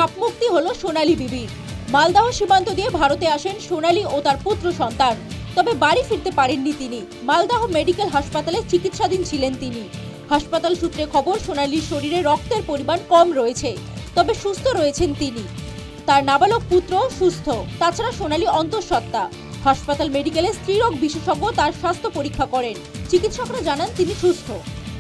চাপ মুক্তি হলো সোনালী বিবির। মালদহ সীমান্ত দিয়ে ভারতে আসেন সোনালী ও তার পুত্র সন্তান। তবে বাড়ি ফিরতে পারেননি তিনি। মালদহ মেডিকেল হাসপাতালে চিকিৎসাধীন ছিলেন তিনি। হাসপাতাল সূত্রে খবর, সোনালীর শরীরে রক্তের পরিমাণ কম রয়েছে, তবে সুস্থ রয়েছেন তিনি। তার নাবালক পুত্র সুস্থ। তাছাড়া সোনালী অন্তঃসত্ত্বা। হাসপাতাল মেডিকেলে স্ত্রীরোগ বিশেষজ্ঞ তার স্বাস্থ্য পরীক্ষা করেন। চিকিৎসকরা জানান তিনি সুস্থ।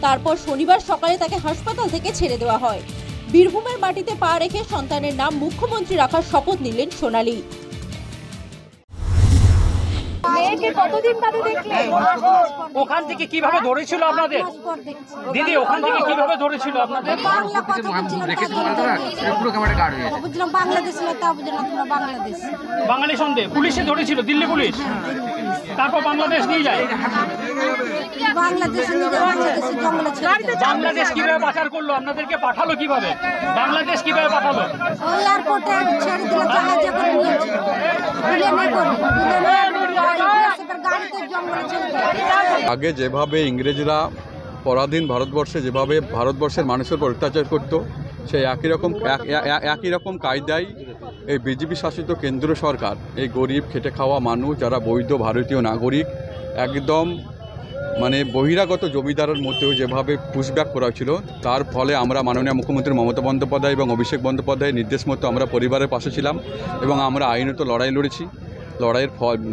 তারপর শনিবার সকালে তাকে হাসপাতাল থেকে ছেড়ে দেওয়া হয়। বীরভূমের মাটিতে পা রেখে সন্তানের নাম মুখ্যমন্ত্রী রাখার শপথ নিলেন সোনালী। ওখান থেকে কিভাবে ধরেছিল আপনাদের দিদি? ওখান থেকে কিভাবে ধরেছিল আপনাদের? বাঙালি সন্দেহ পুলিশে ধরেছিল, দিল্লি পুলিশ। তারপর বাংলাদেশ নিয়ে যায়। বাংলাদেশ কিভাবে পাচার করলো? আপনাদেরকে পাঠালো কিভাবে? বাংলাদেশ কিভাবে পাঠালো? আগে যেভাবে ইংরেজরা পরাধীন ভারতবর্ষে যেভাবে ভারতবর্ষের মানুষের উপর অত্যাচার করত, সেই একই রকম কায়দায় এই বিজেপি শাসিত কেন্দ্র সরকার এই গরিব খেটে খাওয়া মানুষ যারা বৈধ ভারতীয় নাগরিক, একদম বহিরাগত জমিদারের মধ্যেও যেভাবে পুশব্যাক করা ছিল, তার ফলে আমরা মাননীয় মুখ্যমন্ত্রী মমতা বন্দ্যোপাধ্যায় এবং অভিষেক বন্দ্যোপাধ্যায়ের নির্দেশ মতো আমরা পরিবারের পাশে ছিলাম এবং আমরা আইনত লড়াই লড়েছি।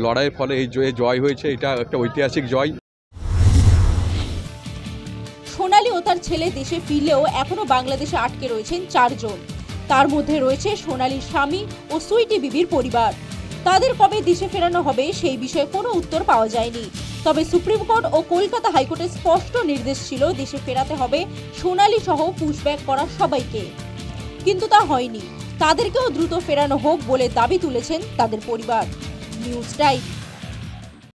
লড়াইয়ের ফলে এই জয় হয়েছে। এটা একটা ঐতিহাসিক জয়। সোনালী ও তার ছেলে দেশে ফিরলেও এখনো বাংলাদেশে আটকে রয়েছেন 4 জন। তার মধ্যে রয়েছে সোনালীর স্বামী ও সুইটি বিবির পরিবার। তাদের কবে দেশে ফেরানো হবে সেই বিষয়ে কোনো উত্তর পাওয়া যায়নি। তবে সুপ্রিম কোর্ট ও কলকাতা হাইকোর্টের স্পষ্ট নির্দেশ ছিল দেশে ফেরাতে হবে সোনালী সহ পুশব্যাক করা সবাইকে, কিন্তু তা হয়নি। তাদেরকেও দ্রুত ফেরানো হোক বলে দাবি তুলেছেন তাদের পরিবার। News time.